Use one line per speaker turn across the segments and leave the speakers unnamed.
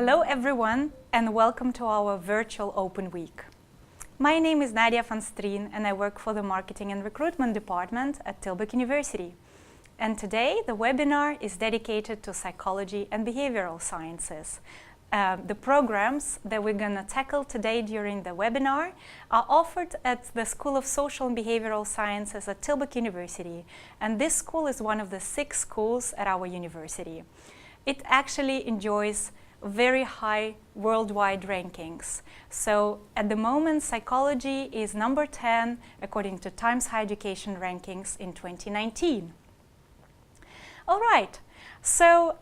Hello everyone and welcome to our virtual Open Week. My name is Nadia van Strien and I work for the Marketing and Recruitment Department at Tilburg University. And today the webinar is dedicated to psychology and behavioral sciences. The programs that we're going to tackle today during the webinar are offered at the School of Social and Behavioral Sciences at Tilburg University, and this school is one of the 6 schools at our university. It actually enjoys very high worldwide rankings. So at the moment, psychology is number 10 according to Times Higher Education rankings in 2019. All right, so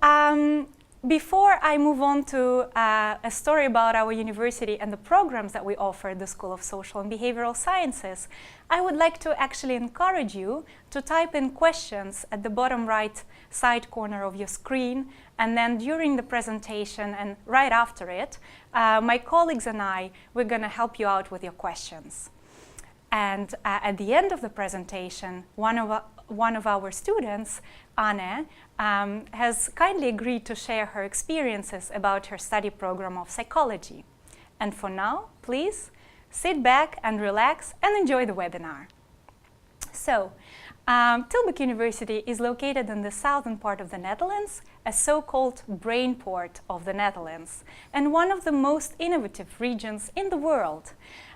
before I move on to a story about our university and the programs that we offer at the School of Social and Behavioral Sciences, I would like to actually encourage you to type in questions at the bottom right side corner of your screen, and then during the presentation and right after it, my colleagues and I, we're going to help you out with your questions. And at the end of the presentation, one of our students, Anne, has kindly agreed to share her experiences about her study program of psychology. And for now, please sit back and relax and enjoy the webinar. So, Tilburg University is located in the southern part of the Netherlands, a so-called brain port of the Netherlands, and one of the most innovative regions in the world.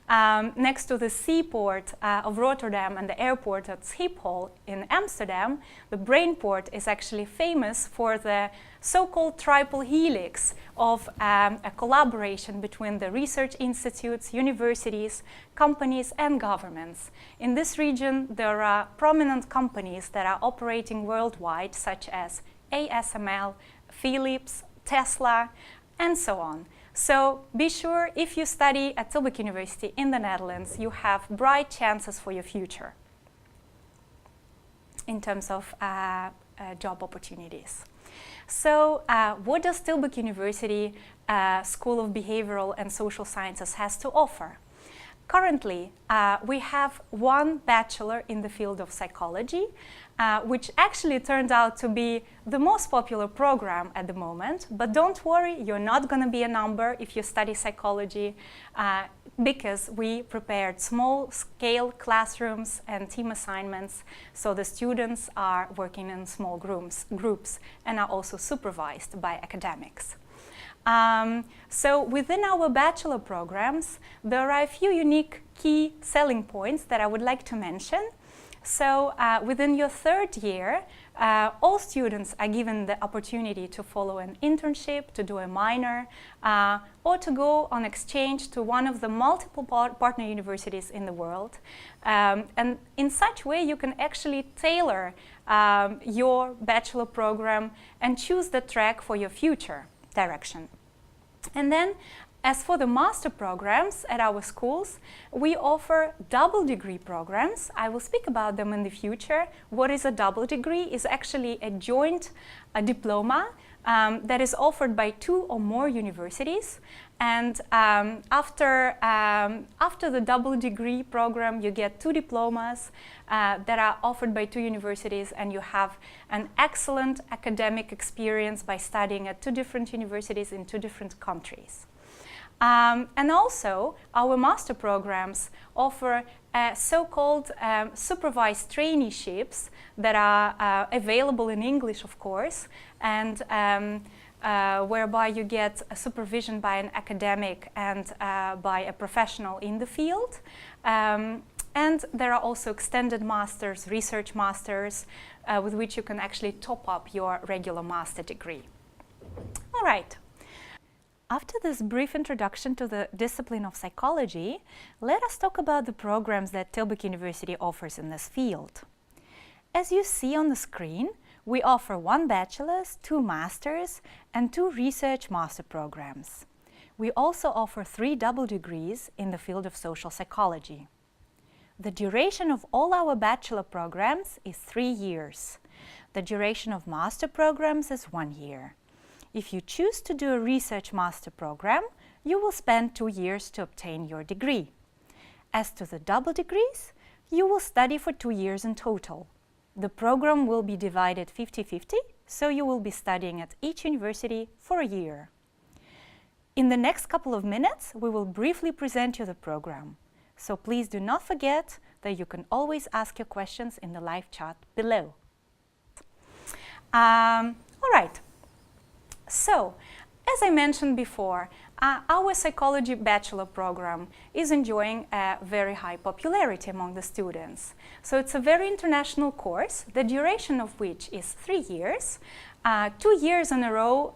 Next to the seaport of Rotterdam and the airport at Schiphol in Amsterdam, the Brainport is actually famous for the so-called triple helix of a collaboration between the research institutes, universities, companies and governments. In this region, there are prominent companies that are operating worldwide, such as ASML, Philips, Tesla, and so on. So be sure, if you study at Tilburg University in the Netherlands, you have bright chances for your future in terms of job opportunities. So what does Tilburg University School of Behavioral and Social Sciences has to offer? Currently, we have one bachelor in the field of psychology, which actually turned out to be the most popular program at the moment. But don't worry, you're not going to be a number if you study psychology, because we prepared small-scale classrooms and team assignments, so the students are working in small groups and are also supervised by academics. So within our bachelor programs, there are a few unique key selling points that I would like to mention. So within your 3rd year, all students are given the opportunity to follow an internship, to do a minor, or to go on exchange to one of the multiple partner universities in the world. And in such way, you can actually tailor your bachelor program and choose the track for your future direction. And then, as for the master programs at our schools, we offer double degree programs. I will speak about them in the future. What is a double degree? Is actually a joint diploma that is offered by 2 or more universities. And after the double degree program, you get 2 diplomas that are offered by 2 universities, and you have an excellent academic experience by studying at 2 different universities in 2 different countries. And also, our master programs offer so-called supervised traineeships that are available in English, of course, and whereby you get a supervision by an academic and by a professional in the field. And there are also extended masters, research masters, with which you can actually top up your regular master degree. All right. After this brief introduction to the discipline of psychology, let us talk about the programs that Tilburg University offers in this field. As you see on the screen, we offer 1 bachelor's, 2 masters, and 2 research master programs. We also offer 3 double degrees in the field of social psychology. The duration of all our bachelor programs is 3 years. The duration of master programs is 1 year. If you choose to do a research master program, you will spend 2 years to obtain your degree. As to the double degrees, you will study for 2 years in total. The program will be divided 50-50, so you will be studying at each university for a year. In the next couple of minutes, we will briefly present you the program. So please do not forget that you can always ask your questions in the live chat below. All right. So, as I mentioned before, our psychology bachelor program is enjoying a very high popularity among the students. So it's a very international course, the duration of which is 3 years. 2 years in a row,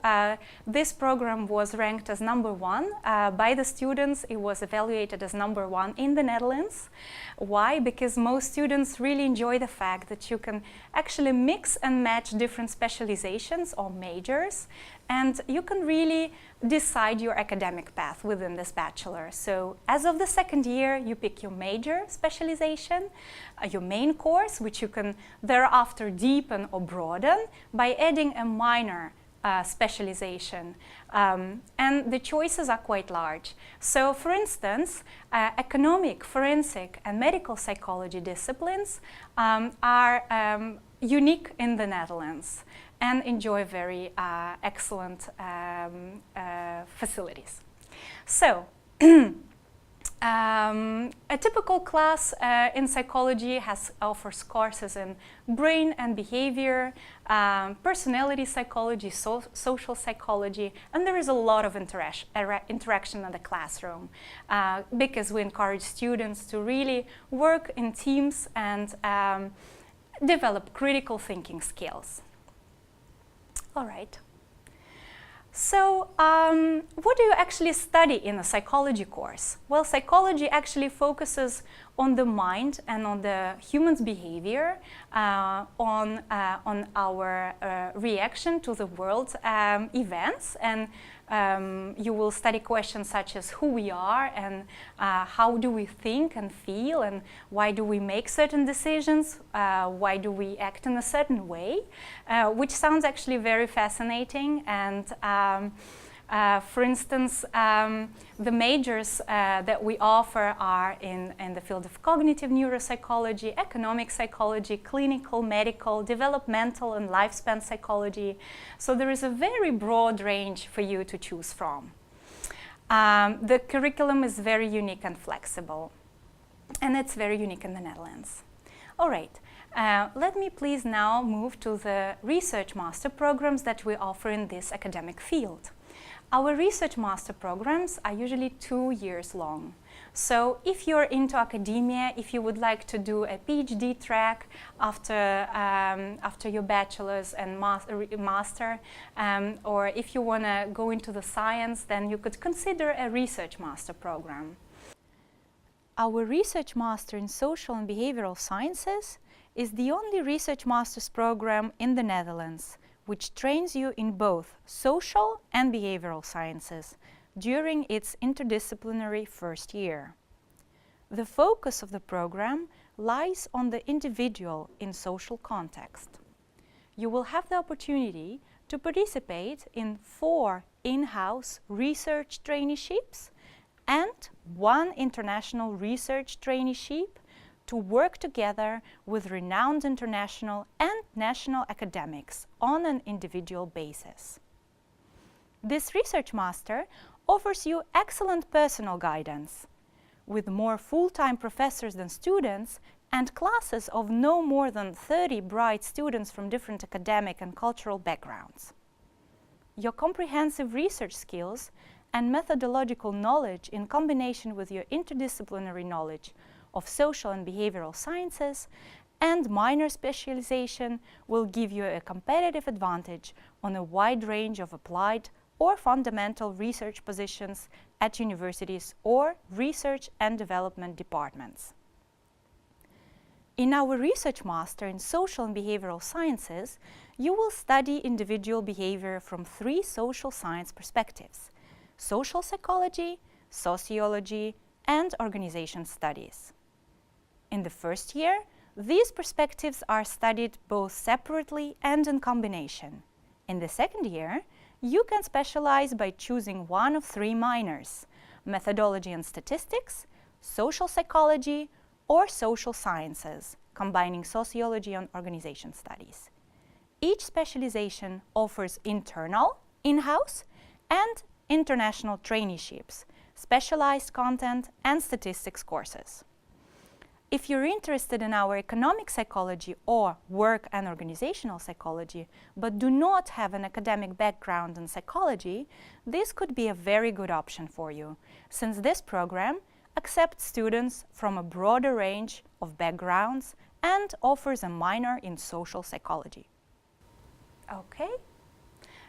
this program was ranked as #1 by the students. It was evaluated as #1 in the Netherlands. Why? Because most students really enjoy the fact that you can actually mix and match different specializations or majors, and you can really decide your academic path within this bachelor. So as of the 2nd year, you pick your major specialization, your main course, which you can thereafter deepen or broaden by adding a minor specialization. And the choices are quite large. So for instance, economic, forensic, and medical psychology disciplines are unique in the Netherlands and enjoy very excellent facilities. So, a typical class in psychology offers courses in brain and behavior, personality psychology, social psychology, and there is a lot of interaction in the classroom because we encourage students to really work in teams and develop critical thinking skills. All right. So, what do you actually study in a psychology course? Well, psychology actually focuses on the mind and on the human's behavior, on our reaction to the world events, and you will study questions such as who we are and how do we think and feel and why do we make certain decisions, why do we act in a certain way, which sounds actually very fascinating. And for instance, the majors that we offer are in the field of cognitive neuropsychology, economic psychology, clinical, medical, developmental, and lifespan psychology. So there is a very broad range for you to choose from. The curriculum is very unique and flexible, and it's very unique in the Netherlands. All right. Let me please now move to the research master programs that we offer in this academic field. Our research master programs are usually 2 years long. So if you're into academia, if you would like to do a PhD track after your bachelor's and master, or if you want to go into the science, then you could consider a research master program. Our research master in social and behavioral sciences is the only research master's program in the Netherlands which trains you in both social and behavioral sciences during its interdisciplinary first year. The focus of the program lies on the individual in social context. You will have the opportunity to participate in 4 in-house research traineeships and 1 international research traineeship to work together with renowned international and national academics on an individual basis. This research master offers you excellent personal guidance, with more full-time professors than students and classes of no more than 30 bright students from different academic and cultural backgrounds. Your comprehensive research skills and methodological knowledge in combination with your interdisciplinary knowledge of social and behavioral sciences and minor specialization will give you a competitive advantage on a wide range of applied or fundamental research positions at universities or research and development departments. In our research master in social and behavioral sciences, you will study individual behavior from 3 social science perspectives: social psychology, sociology, and organization studies. In the first year, these perspectives are studied both separately and in combination. In the second year, you can specialize by choosing one of 3 minors: methodology and statistics, social psychology, or social sciences, combining sociology and organization studies. Each specialization offers internal, in-house, and international traineeships, specialized content, and statistics courses. If you're interested in our economic psychology or work and organizational psychology, but do not have an academic background in psychology, this could be a very good option for you, since this program accepts students from a broader range of backgrounds and offers a minor in social psychology. Okay.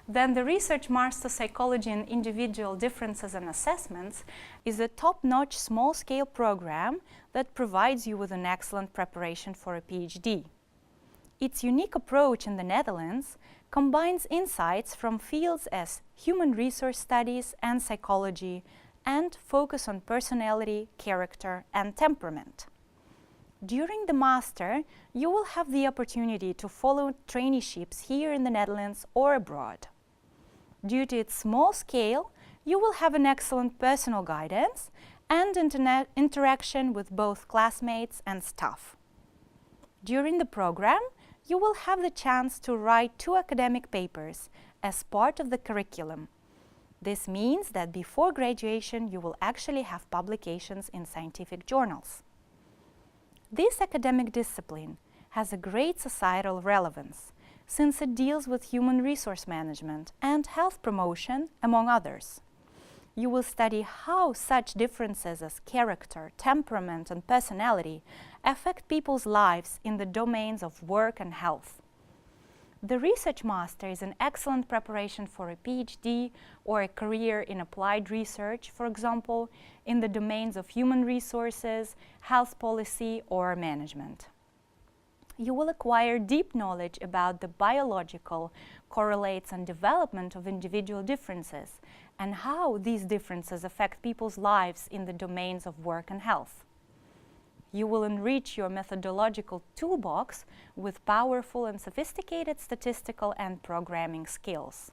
Then the Research Master Psychology in Individual Differences and Assessments is a top-notch small-scale program that provides you with an excellent preparation for a PhD. Its unique approach in the Netherlands combines insights from fields as human resource studies and psychology and focus on personality, character, and temperament. During the master, you will have the opportunity to follow traineeships here in the Netherlands or abroad. Due to its small scale, you will have an excellent personal guidance and interaction with both classmates and staff. During the program, you will have the chance to write 2 academic papers as part of the curriculum. This means that before graduation, you will actually have publications in scientific journals. This academic discipline has a great societal relevance, since it deals with human resource management and health promotion, among others. You will study how such differences as character, temperament, and personality affect people's lives in the domains of work and health. The Research Master is an excellent preparation for a PhD or a career in applied research, for example, in the domains of human resources, health policy, or management. You will acquire deep knowledge about the biological correlates and development of individual differences and how these differences affect people's lives in the domains of work and health. You will enrich your methodological toolbox with powerful and sophisticated statistical and programming skills.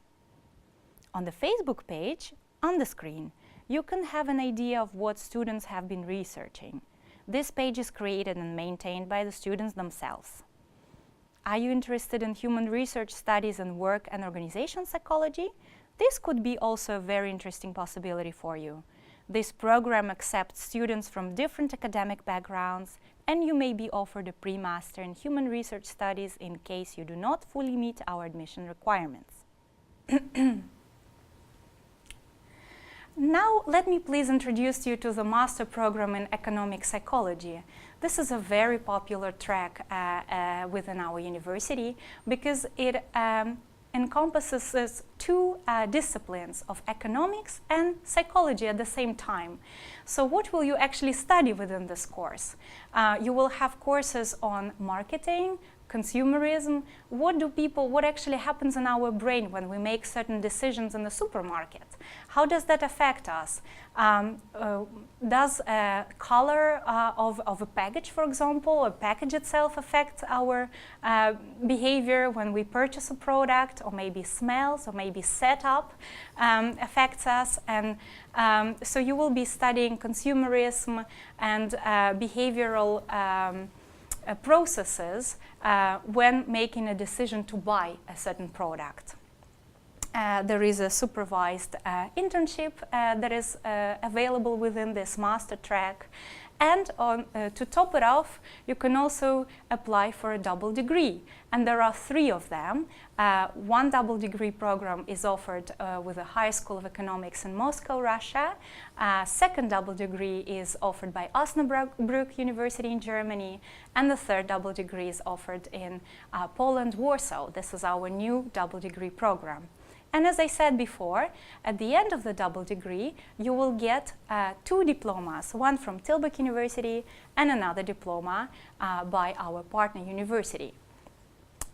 On the Facebook page, on the screen, you can have an idea of what students have been researching. This page is created and maintained by the students themselves. Are you interested in human research studies and work and organization psychology? This could be also a very interesting possibility for you. This program accepts students from different academic backgrounds, and you may be offered a pre-master in human research studies in case you do not fully meet our admission requirements. Now, let me please introduce you to the master program in economic psychology. This is a very popular track within our university because it encompasses 2 disciplines of economics and psychology at the same time. So what will you actually study within this course? You will have courses on marketing, consumerism, what actually happens in our brain when we make certain decisions in the supermarket? How does that affect us? Does color of a package, for example, a package itself affect our behavior when we purchase a product, or maybe smells, or maybe setup affects us? And so you will be studying consumerism and behavioral processes when making a decision to buy a certain product. There is a supervised internship that is available within this master track. And to top it off, you can also apply for a double degree. And there are 3 of them. One double degree program is offered with the High School of Economics in Moscow, Russia. Second double degree is offered by Tobruk University in Germany. And the 3rd double degree is offered in Poland, Warsaw. This is our new double degree program. And as I said before, at the end of the double degree, you will get 2 diplomas, one from Tilburg University and another diploma by our partner university.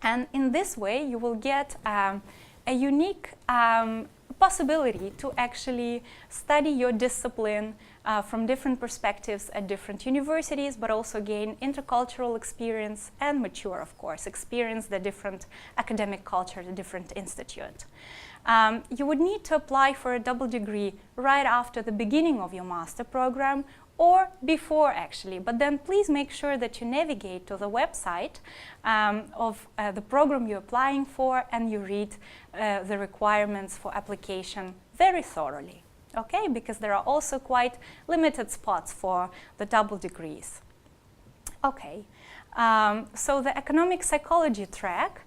And in this way, you will get a unique possibility to actually study your discipline from different perspectives at different universities, but also gain intercultural experience and mature, of course, experience the different academic culture at a different institute. You would need to apply for a double degree right after the beginning of your master program or before actually, but then please make sure that you navigate to the website of the program you're applying for and you read the requirements for application very thoroughly, okay? Because there are also quite limited spots for the double degrees. Okay, so the economic psychology track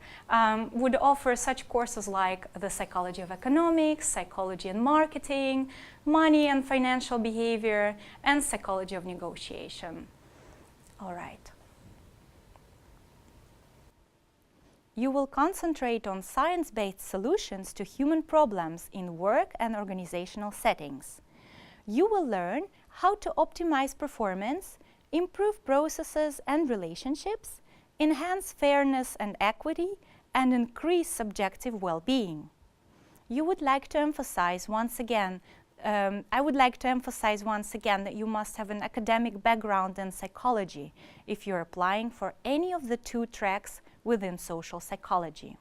would offer such courses like the psychology of economics, psychology and marketing, money and financial behavior, and psychology of negotiation. All right. You will concentrate on science-based solutions to human problems in work and organizational settings. You will learn how to optimize performance, improve processes and relationships, enhance fairness and equity, and increase subjective well-being. I would like to emphasize once again that you must have an academic background in psychology if you're applying for any of the 2 tracks within social psychology.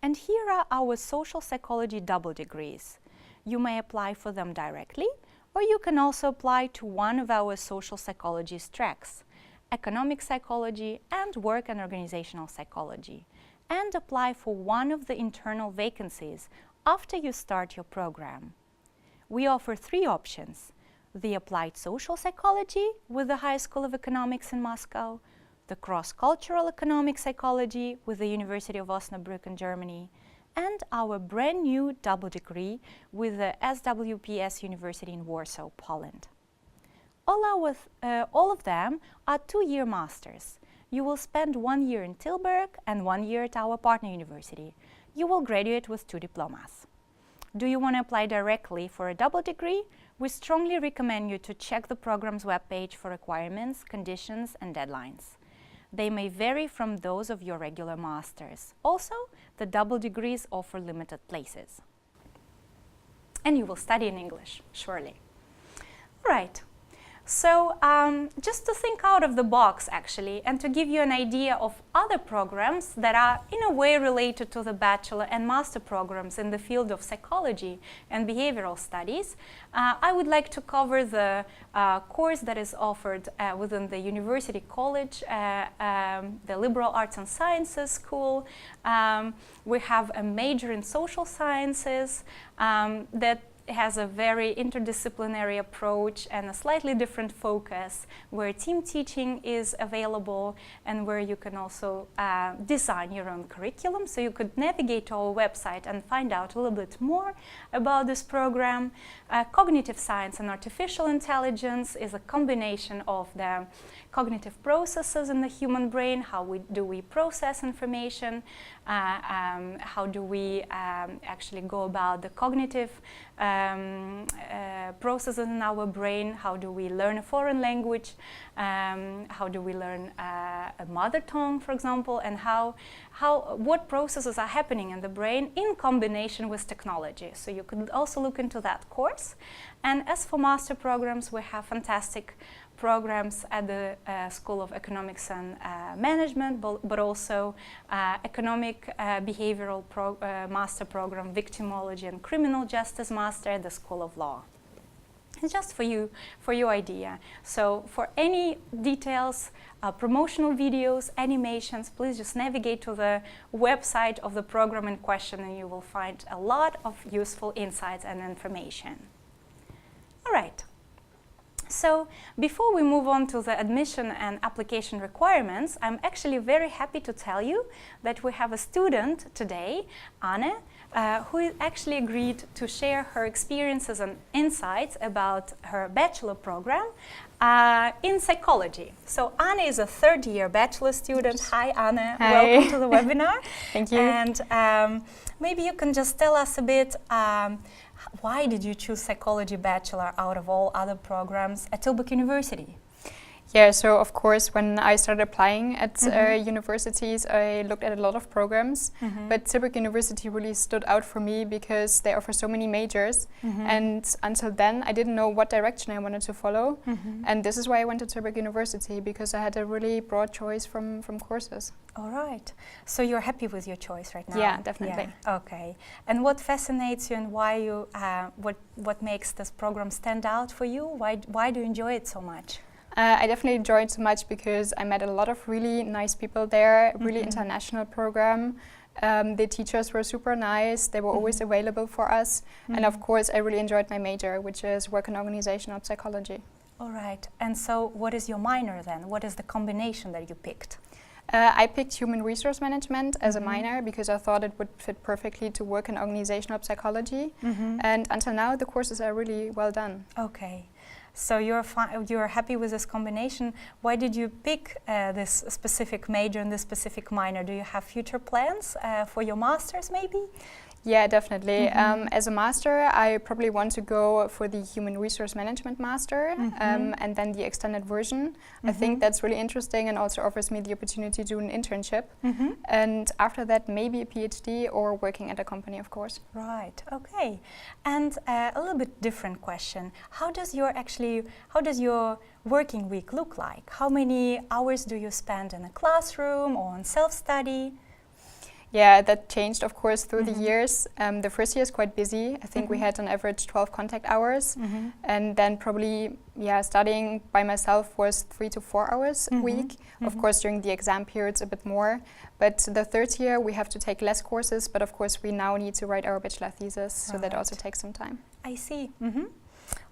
And here are our social psychology double degrees. You may apply for them directly, or you can also apply to one of our social psychology tracks, economic psychology and work and organizational psychology, and apply for one of the internal vacancies after you start your program. We offer 3 options: the applied social psychology with the High School of Economics in Moscow, the cross-cultural economic psychology with the University of Osnabrück in Germany, and our brand new double degree with the SWPS University in Warsaw, Poland. All of them are 2-year masters. You will spend 1 year in Tilburg and 1 year at our partner university. You will graduate with 2 diplomas. Do you want to apply directly for a double degree? We strongly recommend you to check the program's webpage for requirements, conditions, and deadlines. They may vary from those of your regular masters. Also, the double degrees offer limited places. And you will study in English, surely. Right. So just to think out of the box, actually, and to give you an idea of other programs that are in a way related to the bachelor and master programs in the field of psychology and behavioral studies, I would like to cover the course that is offered within the University College, the Liberal Arts and Sciences School. We have a major in social sciences that has a very interdisciplinary approach and a slightly different focus, where team teaching is available and where you can also design your own curriculum. So you could navigate to our website and find out a little bit more about this program. Cognitive science and artificial intelligence is a combination of the cognitive processes in the human brain. How do we process information? How do we actually go about the cognitive processes in our brain? How do we learn a foreign language? How do we learn a mother tongue, for example? And what processes are happening in the brain in combination with technology? So you could also look into that course. And as for master programs, we have fantastic programs at the School of Economics and Management, but also Economic Behavioral Master Program, Victimology and Criminal Justice Master at the School of Law. And just for your idea. So for any details, promotional videos, animations, please just navigate to the website of the program in question and you will find a lot of useful insights and information. All right. So before we move on to the admission and application requirements, I'm actually very happy to tell you that we have a student today, Anne, who actually agreed to share her experiences and insights about her bachelor program in psychology. So Anne is a 3rd-year bachelor student. Hi, Anne.
Hi.
Welcome to the webinar.
Thank you.
And maybe you can just tell us a bit why did you choose psychology bachelor out of all other programs at Tilburg University?
Yeah, so of course when I started applying at universities, I looked at a lot of programs, but Tilburg University really stood out for me because they offer so many majors, and until then I didn't know what direction I wanted to follow, and this is why I went to Tilburg University, because I had a really broad choice from courses.
All right. So you're happy with your choice right now?
Yeah, definitely.
Yeah. Okay. And what fascinates you and why you, what makes this program stand out for you? Why do you enjoy it so much?
I definitely enjoyed it so much because I met a lot of really nice people there, really international program. The teachers were super nice. They were always available for us. And of course, I really enjoyed my major, which is work and organizational psychology.
All right. And so what is your minor then? What is the combination that you picked?
I picked human resource management as a minor because I thought it would fit perfectly to work in organizational psychology. And until now, the courses are really well done.
Okay. So you're happy with this combination. Why did you pick this specific major and this specific minor? Do you have future plans for your masters maybe?
Yeah, definitely. As a master, I probably want to go for the Human Resource Management Master and then the extended version. I think that's really interesting and also offers me the opportunity to do an internship. And after that, maybe a PhD or working at a company, of course.
Right, okay. And a little bit different question. How does your working week look like? How many hours do you spend in a classroom or on self-study?
Yeah, that changed, of course, through the years. The first year is quite busy. I think we had on average 12 contact hours. And then probably, studying by myself was 3 to 4 hours a week. Of course, during the exam periods, a bit more. But the third year, we have to take less courses. But of course, we now need to write our bachelor thesis. So that also takes some time.
I see.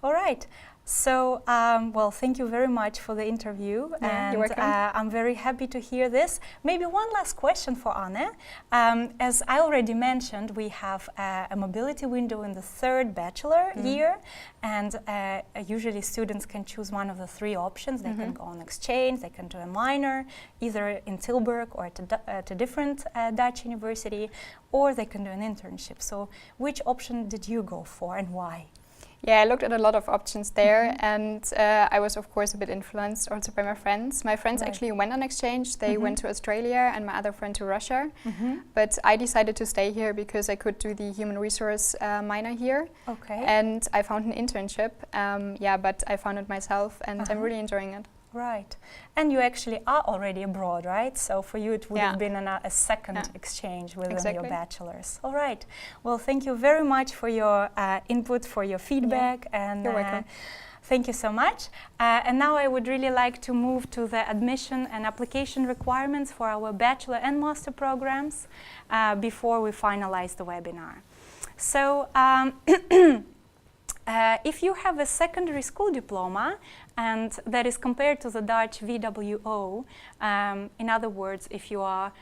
All right. So, well, thank you very much for the interview.
Yeah, you're welcome.
I'm very happy to hear this. Maybe one last question for Anne. As I already mentioned, we have a mobility window in the third bachelor year, and usually students can choose one of the 3 options. They can go on exchange, they can do a minor, either in Tilburg or at a different Dutch university, or they can do an internship. So, which option did you go for and why?
Yeah, I looked at a lot of options there, and I was, of course, a bit influenced also by my friends. My friends actually went on exchange. They went to Australia, and my other friend to Russia. But I decided to stay here because I could do the human resource minor here.
Okay.
And I found an internship. But I found it myself, and I'm really enjoying it.
Right. And you actually are already abroad, right? So for you it would have been a second exchange within your bachelor's. All right. Well, thank you very much for your input, for your feedback. And
you're welcome.
Thank you so much. And now I would really like to move to the admission and application requirements for our bachelor and master programs before we finalize the webinar. So if you have a secondary school diploma, and that is compared to the Dutch VWO, in other words, if you are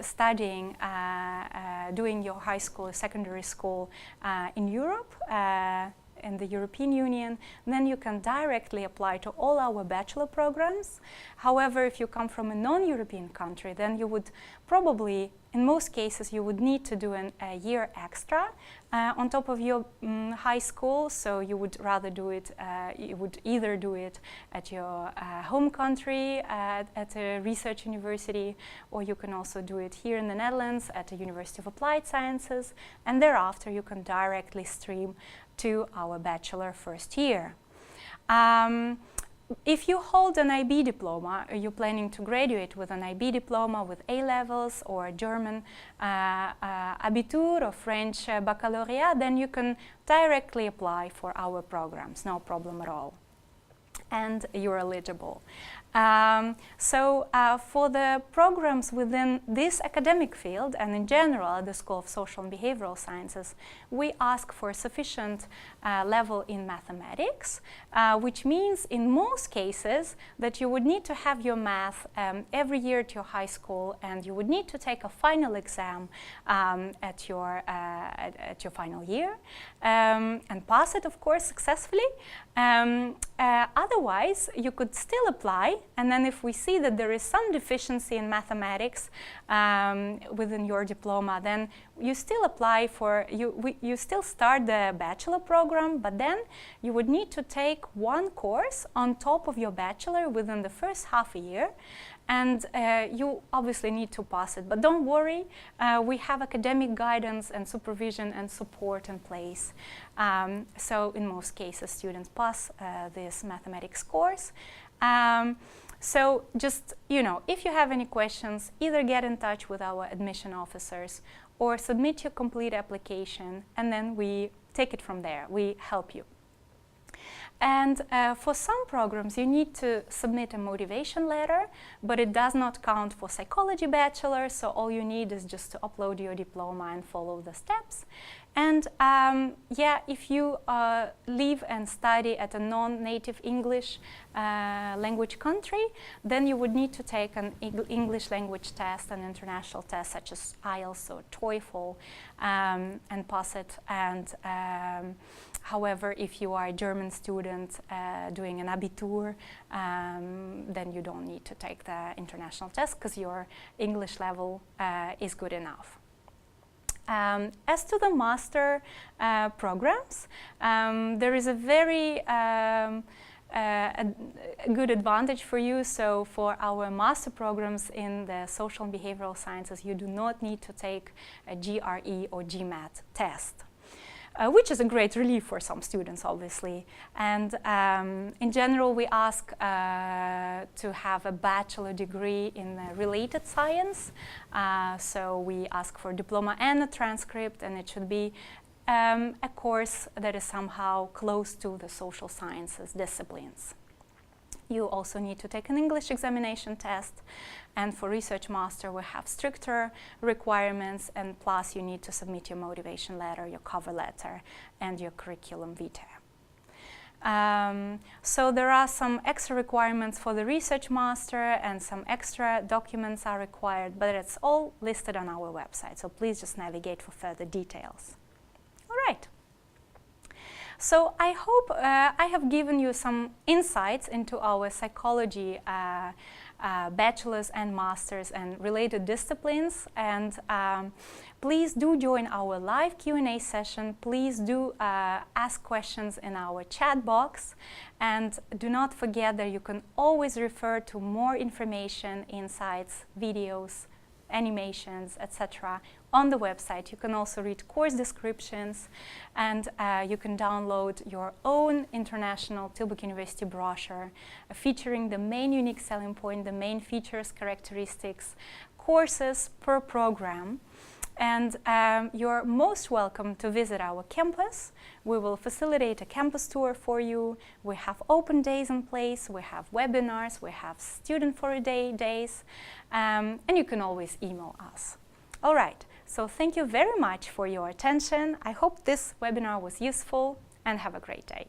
studying, doing your high school or secondary school in Europe, in the European Union, then you can directly apply to all our bachelor programs. However, if you come from a non-European country, then you would probably, in most cases, you would need to do a year extra on top of your high school. So you would rather do it, you would either do it at your home country, at a research university, or you can also do it here in the Netherlands at the University of Applied Sciences, and thereafter you can directly stream to our bachelor first year. If you hold an IB diploma, or you're planning to graduate with an IB diploma with A-levels or German Abitur or French Baccalaureate, then you can directly apply for our programs, no problem at all. And you're eligible. For the programs within this academic field and in general at the School of Social and Behavioral Sciences, we ask for a sufficient level in mathematics, which means in most cases that you would need to have your math every year at your high school, and you would need to take a final exam at your final year and pass it, of course, successfully. Otherwise, you could still apply, and then if we see that there is some deficiency in mathematics within your diploma, then you still apply for, you still start the bachelor program, but then you would need to take one course on top of your bachelor within the first half a year. And you obviously need to pass it. But don't worry, we have academic guidance and supervision and support in place. So in most cases, students pass this mathematics course. So just, if you have any questions, either get in touch with our admission officers or submit your complete application, and then we take it from there. We help you. And for some programs, you need to submit a motivation letter, but it does not count for psychology bachelor, so all you need is just to upload your diploma and follow the steps. And yeah, if you live and study at a non-native English language country, then you would need to take an English language test, an international test such as IELTS or TOEFL, and pass it. And however, if you are a German student doing an Abitur, then you don't need to take the international test because your English level is good enough. As to the master programs, there is a very a good advantage for you. So for our master programs in the social and behavioral sciences, you do not need to take a GRE or GMAT test. Which is a great relief for some students, obviously. And in general, we ask to have a bachelor degree in related science. So we ask for a diploma and a transcript, and it should be a course that is somehow close to the social sciences disciplines. You also need to take an English examination test, and for research master we have stricter requirements, and plus you need to submit your motivation letter, your cover letter, and your curriculum vitae. So there are some extra requirements for the research master, and some extra documents are required, but it's all listed on our website, so please just navigate for further details. All right. So I hope I have given you some insights into our psychology bachelor's and master's and related disciplines, and please do join our live Q&A session. Please do ask questions in our chat box, and do not forget that you can always refer to more information, insights, videos, animations, etc. on the website. You can also read course descriptions, and you can download your own international Tilburg University brochure featuring the main unique selling point, the main features, characteristics, courses per program. And you're most welcome to visit our campus. We will facilitate a campus tour for you. We have open days in place, we have webinars, we have student for a day days, and you can always email us. All right, so thank you very much for your attention. I hope this webinar was useful, and have a great day.